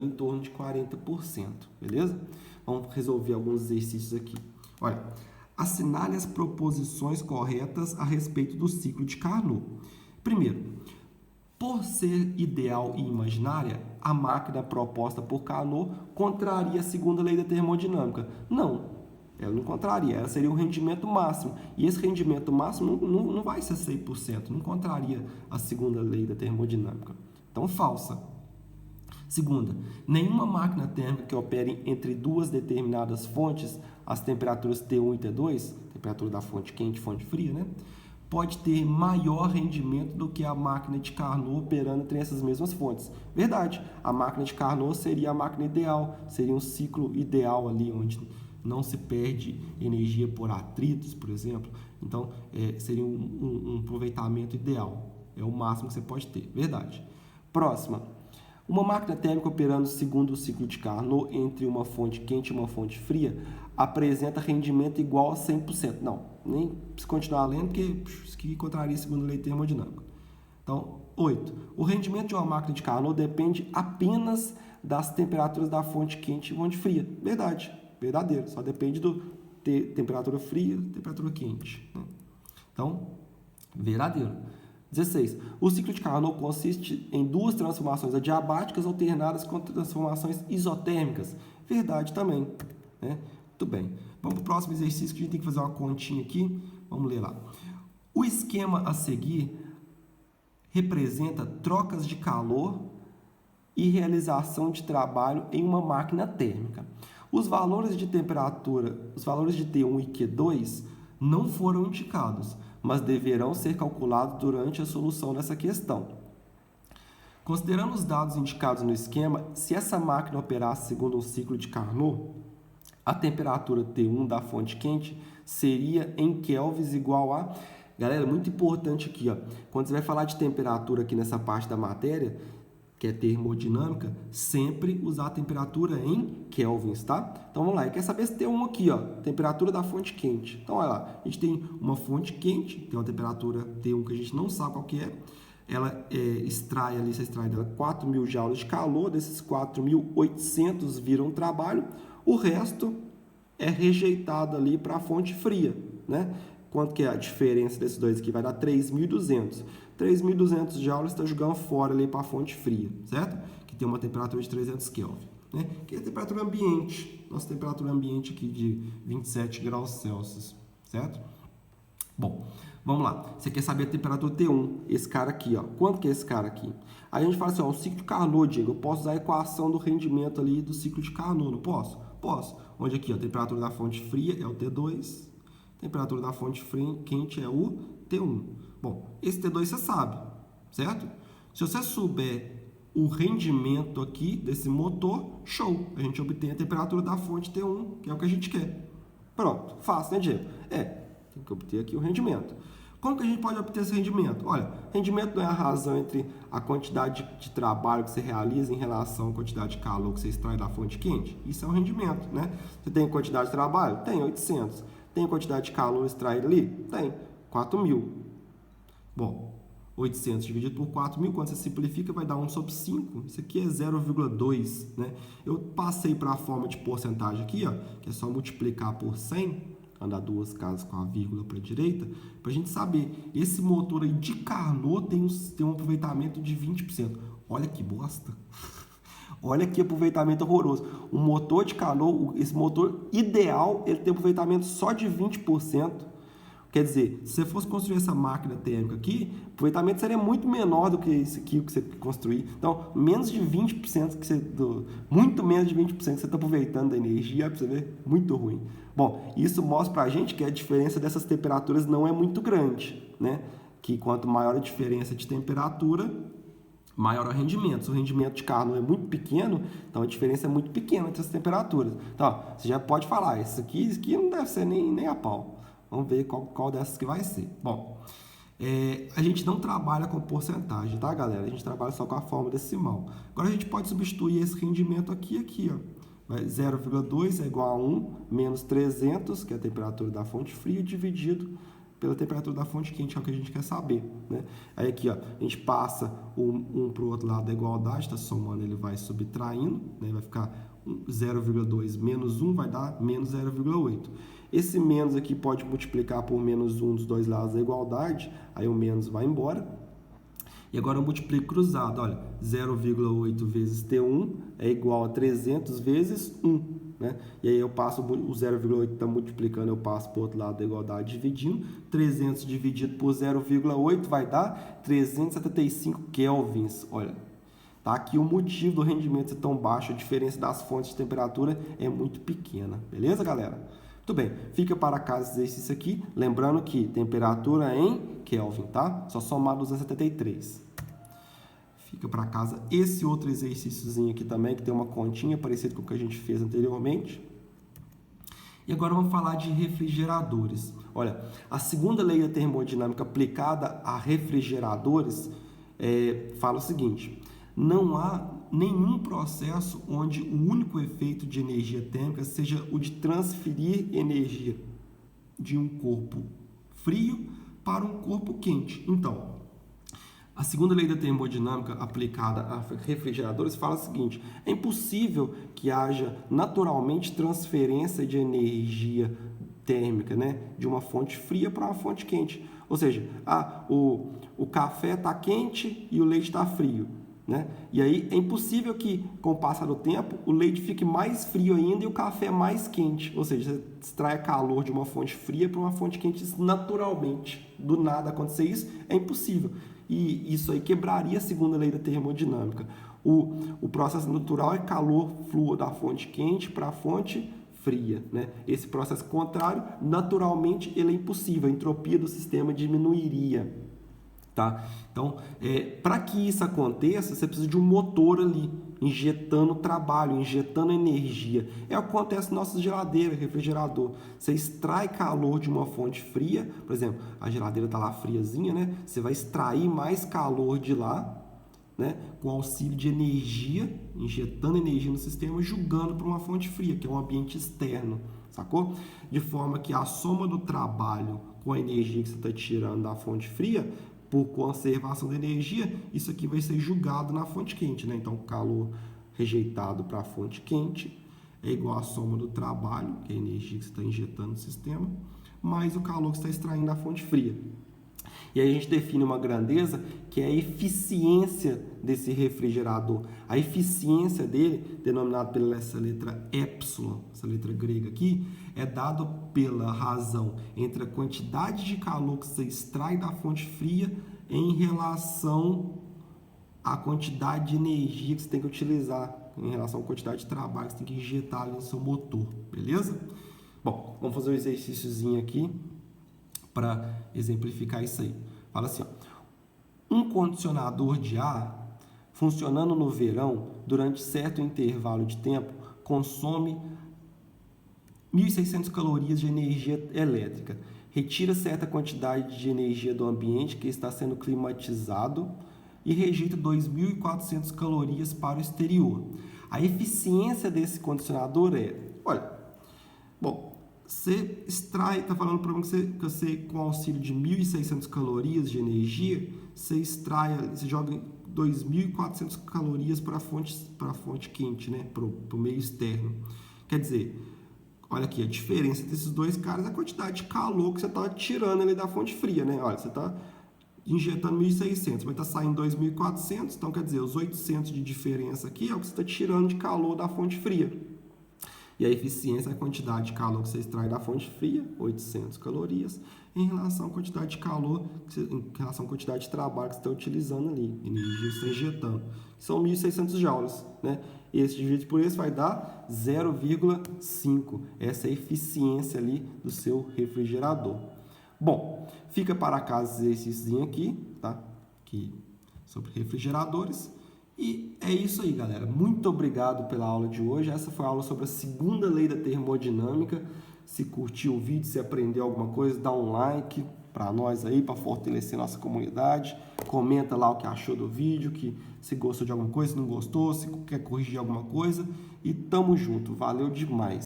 em torno de 40%, beleza? Vamos resolver alguns exercícios aqui. Olha, assinale as proposições corretas a respeito do ciclo de Carnot. Primeiro, por ser ideal e imaginária, a máquina proposta por Carnot contraria a segunda lei da termodinâmica. Não, ela não contraria, ela seria o rendimento máximo. E esse rendimento máximo não vai ser 100%, não contraria a segunda lei da termodinâmica. Então, falsa. Segunda, nenhuma máquina térmica que opere entre duas determinadas fontes, as temperaturas T1 e T2, temperatura da fonte quente e fonte fria, né, pode ter maior rendimento do que a máquina de Carnot operando entre essas mesmas fontes. Verdade, a máquina de Carnot seria a máquina ideal, seria um ciclo ideal ali, onde não se perde energia por atritos, por exemplo. Então, seria um aproveitamento ideal, é o máximo que você pode ter. Verdade. Próxima. Uma máquina térmica operando segundo o ciclo de Carnot entre uma fonte quente e uma fonte fria apresenta rendimento igual a 100%. Não, nem precisa continuar lendo, porque isso aqui contraria a segunda lei termodinâmica. Então, 8. O rendimento de uma máquina de Carnot depende apenas das temperaturas da fonte quente e fonte fria. Verdade, verdadeiro. Só depende do temperatura fria e temperatura quente, né? Então, verdadeiro. 16. O ciclo de Carnot consiste em duas transformações adiabáticas alternadas com transformações isotérmicas. Verdade também, né? Muito bem. Vamos para o próximo exercício, que a gente tem que fazer uma continha aqui. Vamos ler lá. O esquema a seguir representa trocas de calor e realização de trabalho em uma máquina térmica. Os valores de temperatura, os valores de T1 e Q2 não foram indicados, mas deverão ser calculados durante a solução dessa questão. Considerando os dados indicados no esquema, se essa máquina operasse segundo um ciclo de Carnot, a temperatura T1 da fonte quente seria em kelvins igual a... Galera, muito importante aqui, ó, quando você vai falar de temperatura aqui nessa parte da matéria, que é termodinâmica, sempre usar a temperatura em kelvins, tá? Então, vamos lá. E quer saber se tem um aqui, ó, temperatura da fonte quente. Então, olha lá. A gente tem uma fonte quente, tem uma temperatura T1 que a gente não sabe qual que é. Ela extrai ali, você extrai dela 4.000 joules de calor. Desses 4.800 viram trabalho. O resto é rejeitado ali para a fonte fria, né? Quanto que é a diferença desses dois aqui? Vai dar 3.200. 3.200 joules está jogando fora ali para a fonte fria, certo? Que tem uma temperatura de 300 Kelvin, né? Que é a temperatura ambiente. Nossa temperatura ambiente aqui de 27 graus Celsius, certo? Bom, vamos lá. Você quer saber a temperatura T1? Esse cara aqui, ó. Quanto que é esse cara aqui? Aí a gente fala assim, ó, o ciclo de Carnot, Diego, eu posso usar a equação do rendimento ali do ciclo de Carnot, não posso? Posso. Onde aqui, ó, a temperatura da fonte fria é o T2, a temperatura da fonte quente é o T1. Bom, esse T2 você sabe, certo? Se você souber o rendimento aqui desse motor, show! A gente obtém a temperatura da fonte T1, que é o que a gente quer. Pronto, fácil, né, Diego? Tem que obter aqui o rendimento. Como que a gente pode obter esse rendimento? Olha, rendimento não é a razão entre a quantidade de trabalho que você realiza em relação à quantidade de calor que você extrai da fonte quente? Isso é o rendimento, né? Você tem quantidade de trabalho? Tem, 800. Tem quantidade de calor extraído ali? Tem, 4.000. Bom, 800 dividido por 4.000, quando você simplifica, vai dar 1 sobre 5. Isso aqui é 0,2, né? Eu passei para a forma de porcentagem aqui, ó, que é só multiplicar por 100, andar duas casas com a vírgula para a direita, para a gente saber. Esse motor aí de Carnot tem um aproveitamento de 20%. Olha que bosta! Olha que aproveitamento horroroso. O motor de Carnot, esse motor ideal, ele tem aproveitamento só de 20%. Quer dizer, se você fosse construir essa máquina térmica aqui, o aproveitamento seria muito menor do que esse aqui que você construir. Então, menos de 20% muito menos de 20% que você está aproveitando da energia, para você ver, muito ruim. Bom, isso mostra para a gente que a diferença dessas temperaturas não é muito grande, né? Que quanto maior a diferença de temperatura, maior o rendimento. Se o rendimento de Carnot é muito pequeno, então a diferença é muito pequena entre as temperaturas. Então, ó, você já pode falar, isso aqui não deve ser nem a pau. Vamos ver qual dessas que vai ser. Bom, a gente não trabalha com porcentagem, tá, galera? A gente trabalha só com a forma decimal. Agora a gente pode substituir esse rendimento aqui, ó. 0,2 é igual a 1 menos 300, que é a temperatura da fonte fria, dividido pela temperatura da fonte quente, é o que a gente quer saber, né? Aí aqui, ó, a gente passa um para o outro lado da igualdade, está somando, ele vai subtraindo, né? Vai ficar 0,2 menos 1 vai dar menos 0,8. Esse menos aqui pode multiplicar por menos 1 dos dois lados da igualdade, aí o menos vai embora. E agora eu multiplico cruzado, olha, 0,8 vezes T1 é igual a 300 vezes 1. Né? E aí eu passo, o 0,8 está multiplicando, eu passo para o outro lado da igualdade dividindo. 300 dividido por 0,8 vai dar 375 kelvins. Olha, tá aqui o motivo do rendimento ser tão baixo, a diferença das fontes de temperatura é muito pequena. Beleza, galera? Muito bem, fica para casa esse exercício aqui, lembrando que temperatura em Kelvin, tá? Só somar 273. Fica para casa esse outro exercíciozinho aqui também, que tem uma continha parecida com o que a gente fez anteriormente. E agora vamos falar de refrigeradores. Olha, a segunda lei da termodinâmica aplicada a refrigeradores fala o seguinte: não há nenhum processo onde o único efeito de energia térmica seja o de transferir energia de um corpo frio para um corpo quente. Então, a segunda lei da termodinâmica aplicada a refrigeradores fala o seguinte: é impossível que haja naturalmente transferência de energia térmica, né, de uma fonte fria para uma fonte quente. Ou seja, o café está quente e o leite está frio. Né? E aí é impossível que, com o passar do tempo, o leite fique mais frio ainda e o café mais quente. Ou seja, você extrai calor de uma fonte fria para uma fonte quente naturalmente. Do nada acontecer isso é impossível. E isso aí quebraria a segunda lei da termodinâmica. O processo natural é calor flua da fonte quente para a fonte fria. Né? Esse processo contrário, naturalmente, ele é impossível. A entropia do sistema diminuiria. Tá? Então, para que isso aconteça, você precisa de um motor ali, injetando trabalho, injetando energia. É o que acontece na nossa geladeira, refrigerador. Você extrai calor de uma fonte fria, por exemplo, a geladeira está lá friazinha, né? Você vai extrair mais calor de lá, né? Com auxílio de energia, injetando energia no sistema, jogando para uma fonte fria, que é um ambiente externo, sacou? De forma que a soma do trabalho com a energia que você está tirando da fonte fria, por conservação de energia, isso aqui vai ser jogado na fonte quente, né? Então, o calor rejeitado para a fonte quente é igual à soma do trabalho, que é a energia que você está injetando no sistema, mais o calor que você está extraindo da fonte fria. E aí a gente define uma grandeza que é a eficiência desse refrigerador. A eficiência dele, denominada pela essa letra epsilon, essa letra grega aqui, é dado pela razão entre a quantidade de calor que você extrai da fonte fria em relação à quantidade de energia que você tem que utilizar, em relação à quantidade de trabalho que você tem que injetar ali no seu motor, beleza? Bom, vamos fazer um exercíciozinho aqui para exemplificar isso aí. Fala assim, ó, um condicionador de ar funcionando no verão durante certo intervalo de tempo consome 1.600 calorias de energia elétrica. Retira certa quantidade de energia do ambiente que está sendo climatizado e rejeita 2.400 calorias para o exterior. A eficiência desse condicionador olha, bom, você extrai, está falando para mim que você, com auxílio de 1.600 calorias de energia, você extrai, você joga 2.400 calorias para a fonte quente, né? Para o meio externo. Quer dizer, olha aqui, a diferença desses dois caras é a quantidade de calor que você está tirando ali da fonte fria, né? Olha, você está injetando 1.600, mas está saindo 2.400, então quer dizer, os 800 de diferença aqui é o que você está tirando de calor da fonte fria. E a eficiência é a quantidade de calor que você extrai da fonte fria, 800 calorias, em relação à quantidade de calor, em relação à quantidade de trabalho que você está utilizando ali, energia que você está injetando, que são 1.600 joules, né? Esse dividido por esse vai dar 0,5. Essa é a eficiência ali do seu refrigerador. Bom, fica para casa esse exercício aqui, tá? Aqui sobre refrigeradores. E é isso aí, galera. Muito obrigado pela aula de hoje. Essa foi a aula sobre a segunda lei da termodinâmica. Se curtiu o vídeo, se aprendeu alguma coisa, dá um like para nós aí, para fortalecer nossa comunidade. Comenta lá o que achou do vídeo, que se gostou de alguma coisa, se não gostou, se quer corrigir alguma coisa. E tamo junto. Valeu demais.